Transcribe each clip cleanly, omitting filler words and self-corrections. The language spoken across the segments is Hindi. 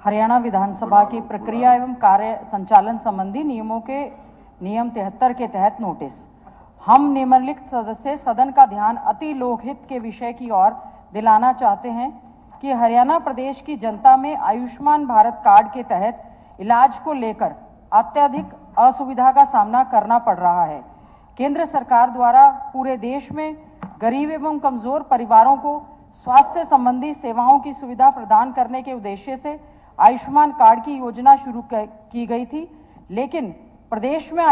हरियाणा विधानसभा की प्रक्रिया एवं कार्य संचालन संबंधी नियमों के नियम 73 के तहत नोटिस। हम निम्नलिखित सदस्य सदन का ध्यान अति लोकहित के विषय की ओर दिलाना चाहते हैं कि हरियाणा प्रदेश की जनता में आयुष्मान भारत कार्ड के तहत इलाज को लेकर अत्यधिक असुविधा का सामना करना पड़ रहा है। केंद्र सरकार द्वारा पूरे देश में गरीब एवं कमजोर परिवारों को स्वास्थ्य संबंधी सेवाओं की सुविधा प्रदान करने के उद्देश्य से आयुष्मान कार्ड की योजना शुरू की गई थी, लेकिन प्रदेश में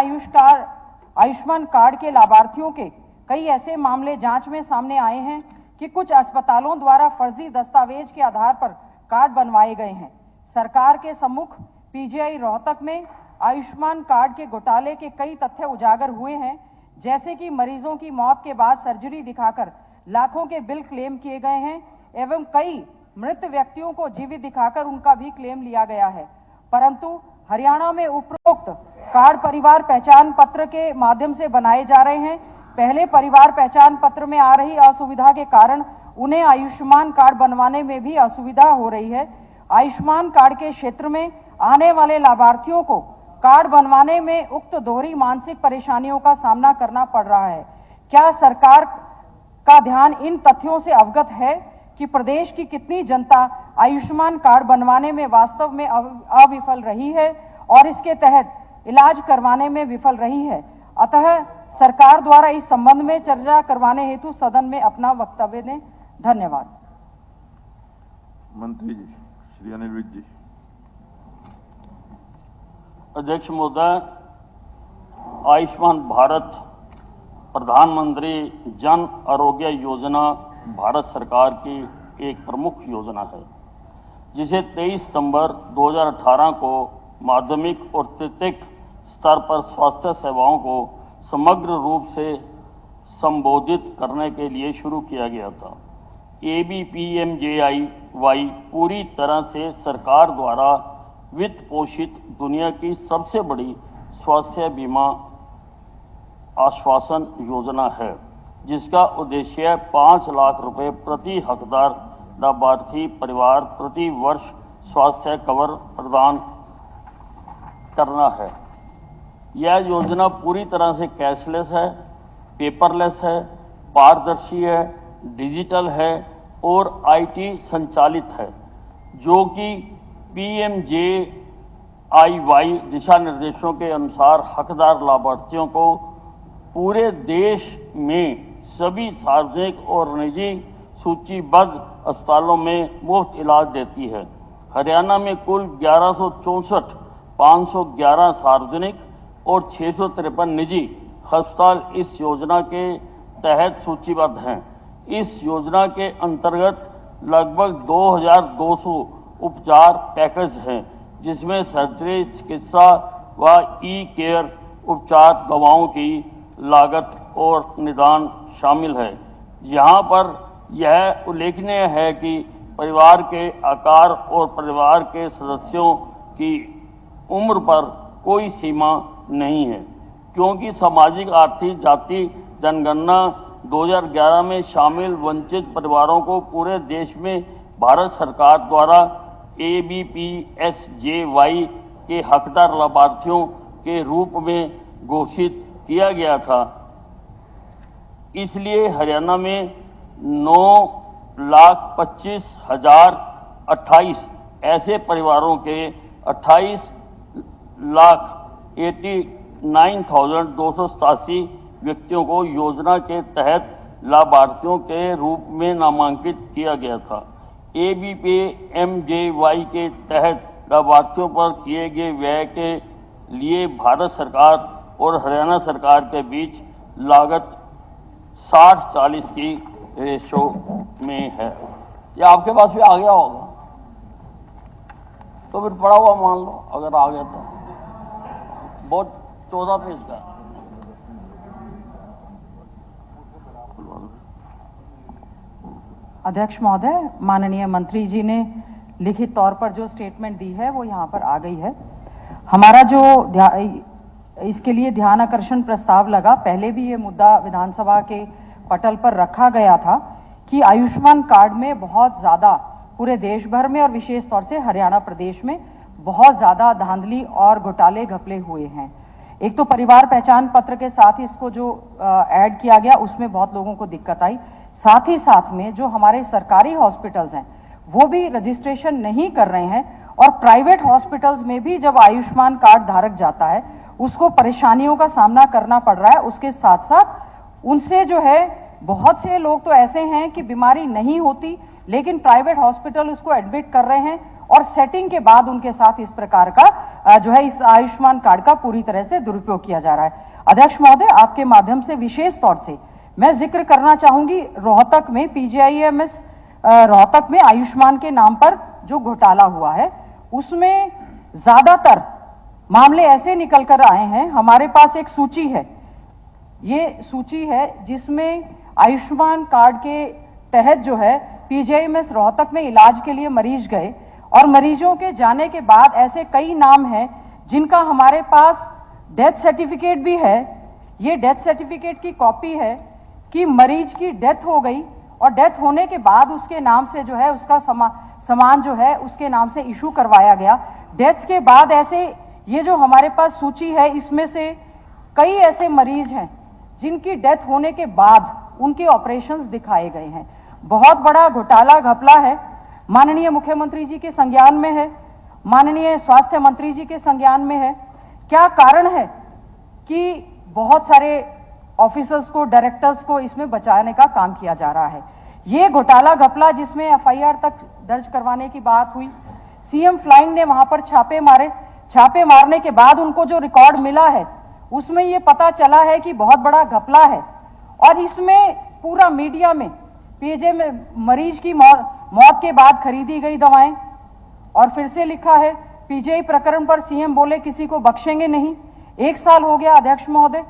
आयुष्मान कार्ड के लाभार्थियों के कई ऐसे मामले जांच में सामने आए हैं कि कुछ अस्पतालों द्वारा फर्जी दस्तावेज के आधार पर कार्ड बनवाए गए हैं। सरकार के सम्मुख पीजीआई रोहतक में आयुष्मान कार्ड के घोटाले के कई तथ्य उजागर हुए हैं, जैसे कि मरीजों की मौत के बाद सर्जरी दिखाकर लाखों के बिल क्लेम किए गए हैं एवं कई मृत व्यक्तियों को जीवित दिखाकर उनका भी क्लेम लिया गया है। परंतु हरियाणा में उपरोक्त कार्ड परिवार पहचान पत्र के माध्यम से बनाए जा रहे हैं। पहले परिवार पहचान पत्र में आ रही असुविधा के कारण उन्हें आयुष्मान कार्ड बनवाने में भी असुविधा हो रही है। आयुष्मान कार्ड के क्षेत्र में आने वाले लाभार्थियों को कार्ड बनवाने में उक्त दोहरी मानसिक परेशानियों का सामना करना पड़ रहा है। क्या सरकार का ध्यान इन तथ्यों से अवगत है कि प्रदेश की कितनी जनता आयुष्मान कार्ड बनवाने में वास्तव में अविफल रही है और इसके तहत इलाज करवाने में विफल रही है? अतः सरकार द्वारा इस संबंध में चर्चा करवाने हेतु सदन में अपना वक्तव्य दें। धन्यवाद। मंत्री जी श्री अनिल विज जी। अध्यक्ष महोदय, आयुष्मान भारत प्रधानमंत्री जन आरोग्य योजना भारत सरकार की एक प्रमुख योजना है, जिसे 23 सितंबर 2018 को माध्यमिक और तृतीयक स्तर पर स्वास्थ्य सेवाओं को समग्र रूप से संबोधित करने के लिए शुरू किया गया था। ABPMJY पूरी तरह से सरकार द्वारा वित्त पोषित दुनिया की सबसे बड़ी स्वास्थ्य बीमा आश्वासन योजना है, जिसका उद्देश्य 5 लाख रुपए प्रति हकदार लाभार्थी परिवार प्रति वर्ष स्वास्थ्य कवर प्रदान करना है। यह योजना पूरी तरह से कैशलेस है, पेपरलेस है, पारदर्शी है, डिजिटल है और IT संचालित है, जो कि PMJIY दिशा निर्देशों के अनुसार हकदार लाभार्थियों को पूरे देश में सभी सार्वजनिक और निजी सूचीबद्ध अस्पतालों में मुफ्त इलाज देती है। हरियाणा में कुल 1164,511 सार्वजनिक और 653 निजी अस्पताल इस योजना के तहत सूचीबद्ध हैं। इस योजना के अंतर्गत लगभग 2,200 उपचार पैकेज हैं, जिसमें सर्जरी, चिकित्सा व ई-केयर उपचार, दवाओं की लागत और निदान शामिल है। यहाँ पर यह उल्लेखनीय है कि परिवार के आकार और परिवार के सदस्यों की उम्र पर कोई सीमा नहीं है, क्योंकि सामाजिक आर्थिक जाति जनगणना 2011 में शामिल वंचित परिवारों को पूरे देश में भारत सरकार द्वारा ABPSJY के हकदार लाभार्थियों के रूप में घोषित किया गया था। इसलिए हरियाणा में 9,25,028 ऐसे परिवारों के 28,89,287 व्यक्तियों को योजना के तहत लाभार्थियों के रूप में नामांकित किया गया था। ABPMJY के तहत लाभार्थियों पर किए गए व्यय के लिए भारत सरकार और हरियाणा सरकार के बीच लागत 60-40 की रेशो में है। ये आपके पास भी आ गया होगा, तो फिर पड़ा हुआ मान लो, अगर आ गया तो बहुत 14 पेज का। अध्यक्ष महोदय, माननीय मंत्री जी ने लिखित तौर पर जो स्टेटमेंट दी है वो यहाँ पर आ गई है। हमारा जो इसके लिए ध्यान आकर्षण प्रस्ताव लगा, पहले भी ये मुद्दा विधानसभा के पटल पर रखा गया था कि आयुष्मान कार्ड में बहुत ज़्यादा पूरे देश भर में और विशेष तौर से हरियाणा प्रदेश में बहुत ज्यादा धांधली और घोटाले घपले हुए हैं। एक तो परिवार पहचान पत्र के साथ ही इसको जो ऐड किया गया उसमें बहुत लोगों को दिक्कत आई। साथ ही साथ में जो हमारे सरकारी हॉस्पिटल्स हैं वो भी रजिस्ट्रेशन नहीं कर रहे हैं और प्राइवेट हॉस्पिटल्स में भी जब आयुष्मान कार्ड धारक जाता है उसको परेशानियों का सामना करना पड़ रहा है। उसके साथ साथ उनसे जो है बहुत से लोग तो ऐसे हैं कि बीमारी नहीं होती लेकिन प्राइवेट हॉस्पिटल उसको एडमिट कर रहे हैं और सेटिंग के बाद उनके साथ इस प्रकार का जो है इस आयुष्मान कार्ड का पूरी तरह से दुरुपयोग किया जा रहा है। अध्यक्ष महोदय, आपके माध्यम से विशेष तौर से मैं जिक्र करना चाहूंगी रोहतक में PGIMS रोहतक में आयुष्मान के नाम पर जो घोटाला हुआ है उसमें ज्यादातर मामले ऐसे निकल कर आए हैं। हमारे पास एक सूची है, ये सूची है जिसमें आयुष्मान कार्ड के तहत जो है PGIMS रोहतक में इलाज के लिए मरीज गए और मरीजों के जाने के बाद ऐसे कई नाम हैं जिनका हमारे पास डेथ सर्टिफिकेट भी है। ये डेथ सर्टिफिकेट की कॉपी है कि मरीज की डेथ हो गई और डेथ होने के बाद उसके नाम से जो है उसका सामान जो है उसके नाम से इशू करवाया गया। डेथ के बाद ऐसे ये जो हमारे पास सूची है इसमें से कई ऐसे मरीज हैं जिनकी डेथ होने के बाद उनके ऑपरेशंस दिखाए गए हैं। बहुत बड़ा घोटाला घपला है, माननीय मुख्यमंत्री जी के संज्ञान में है, माननीय स्वास्थ्य मंत्री जी के संज्ञान में है। क्या कारण है कि बहुत सारे ऑफिसर्स को, डायरेक्टर्स को इसमें बचाने का काम किया जा रहा है। ये घोटाला घपला जिसमें FIR तक दर्ज करवाने की बात हुई, CM फ्लाइंग ने वहां पर छापे मारे, छापे मारने के बाद उनको जो रिकॉर्ड मिला है उसमें ये पता चला है कि बहुत बड़ा घपला है और इसमें पूरा मीडिया में PJ में मरीज की मौत के बाद खरीदी गई दवाएं और फिर से लिखा है PGI प्रकरण पर CM बोले किसी को बख्शेंगे नहीं। 1 साल हो गया अध्यक्ष महोदय,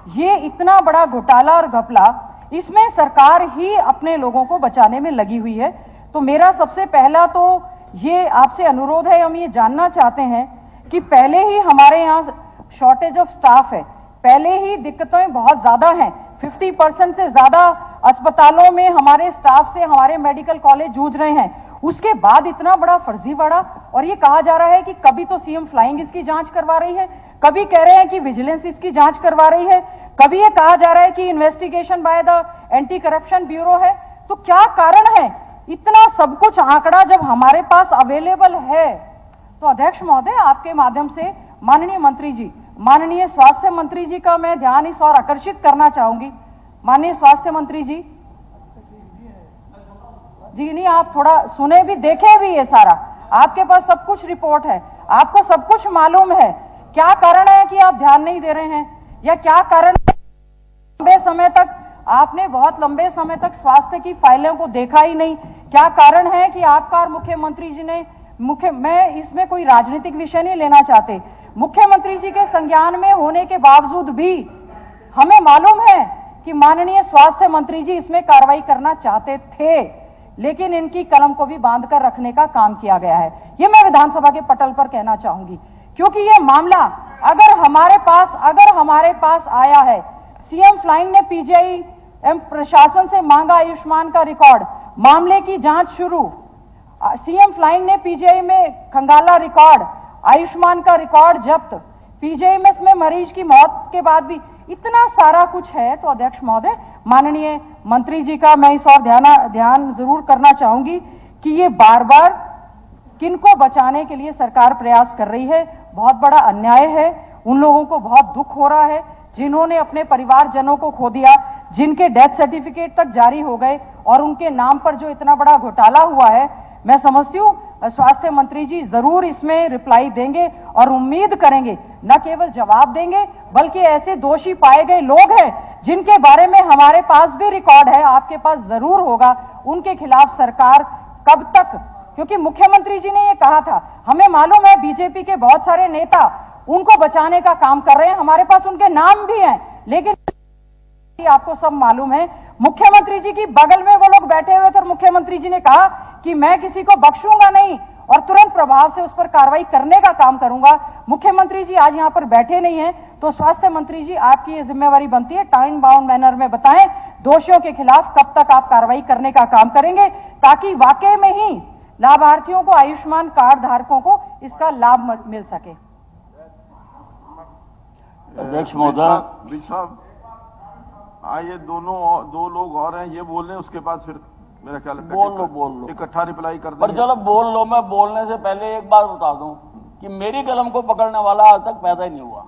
ये इतना बड़ा घोटाला और घपला, इसमें सरकार ही अपने लोगों को बचाने में लगी हुई है। तो मेरा सबसे पहला तो ये आपसे अनुरोध है, हम ये जानना चाहते हैं कि पहले ही हमारे यहाँ शॉर्टेज ऑफ स्टाफ है, पहले ही दिक्कतें बहुत ज्यादा हैं, 50% से ज्यादा अस्पतालों में हमारे स्टाफ से हमारे मेडिकल कॉलेज जूझ रहे हैं। उसके बाद इतना बड़ा फर्जीवाड़ा और ये कहा जा रहा है कि कभी तो CM फ्लाइंग इसकी जांच करवा रही है, कभी कह रहे हैं कि विजिलेंस इसकी जांच करवा रही है, कभी ये कहा जा रहा है कि investigation by the anti corruption bureau है। तो क्या कारण है? इतना सब कुछ आंकड़ा जब हमारे पास अवेलेबल है तो अध्यक्ष महोदय आपके माध्यम से माननीय मंत्री जी, माननीय स्वास्थ्य मंत्री जी का मैं ध्यान इस और आकर्षित करना चाहूंगी। माननीय स्वास्थ्य मंत्री जी, नहीं आप थोड़ा सुने भी, देखे भी, ये सारा आपके पास सब कुछ रिपोर्ट है, आपको सब कुछ मालूम है। क्या कारण है कि आप ध्यान नहीं दे रहे हैं या क्या कारण है लंबे समय तक आपने बहुत लंबे समय तक स्वास्थ्य की फाइलों को देखा ही नहीं? क्या कारण है कि आपका और मुख्यमंत्री जी ने मैं इसमें कोई राजनीतिक विषय नहीं लेना चाहते, मुख्यमंत्री जी के संज्ञान में होने के बावजूद भी हमें मालूम है कि माननीय स्वास्थ्य मंत्री जी इसमें कार्रवाई करना चाहते थे लेकिन इनकी कलम को भी बांध कर रखने का काम किया गया है। ये मैं विधानसभा के पटल पर कहना चाहूंगी क्योंकि ये मामला अगर हमारे पास आया है, CM फ्लाइंग ने PGI प्रशासन से मांगा आयुष्मान का रिकॉर्ड, मामले की जांच शुरू, CM फ्लाइंग ने PGI में खंगाला रिकॉर्ड, आयुष्मान का रिकॉर्ड जब्त, PGIMS में मरीज की मौत के बाद भी इतना सारा कुछ है। तो अध्यक्ष महोदय, माननीय मंत्री जी का मैं इस और ध्यान जरूर करना चाहूंगी कि ये बार बार किनको बचाने के लिए सरकार प्रयास कर रही है। बहुत बड़ा अन्याय है, उन लोगों को बहुत दुख हो रहा है जिन्होंने अपने परिवारजनों को खो दिया, जिनके डेथ सर्टिफिकेट तक जारी हो गए और उनके नाम पर जो इतना बड़ा घोटाला हुआ है। मैं समझती हूँ स्वास्थ्य मंत्री जी जरूर इसमें रिप्लाई देंगे और उम्मीद करेंगे न केवल जवाब देंगे बल्कि ऐसे दोषी पाए गए लोग हैं जिनके बारे में हमारे पास भी रिकॉर्ड है, आपके पास जरूर होगा, उनके खिलाफ सरकार कब तक, क्योंकि मुख्यमंत्री जी ने ये कहा था, हमें मालूम है बीजेपी के बहुत सारे नेता उनको बचाने का काम कर रहे हैं, हमारे पास उनके नाम भी हैं, लेकिन आपको सब मालूम है मुख्यमंत्री जी की बगल में वो लोग बैठे हुए थे और मुख्यमंत्री जी ने कहा कि मैं किसी को बख्शूंगा नहीं और तुरंत प्रभाव से उस पर कार्रवाई करने का काम करूंगा। मुख्यमंत्री जी आज यहां पर बैठे नहीं हैं, तो स्वास्थ्य मंत्री जी आपकी ये जिम्मेवारी बनती है, टाइम बाउंड मैनर में बताएं दोषियों के खिलाफ कब तक आप कार्रवाई करने का काम करेंगे ताकि वाकई में ही लाभार्थियों को, आयुष्मान कार्ड धारकों को इसका लाभ मिल सके। अध्यक्ष महोदय, बिज साहब, ये दो लोग और हैं, ये बोल रहे हैं, उसके बाद फिर मेरा ख्याल है बोल लो इकट्ठा रिप्लाई कर पर देंगे। चलो बोल लो। मैं बोलने से पहले एक बात बता दूं कि मेरी कलम को पकड़ने वाला आज तक पैदा ही नहीं हुआ।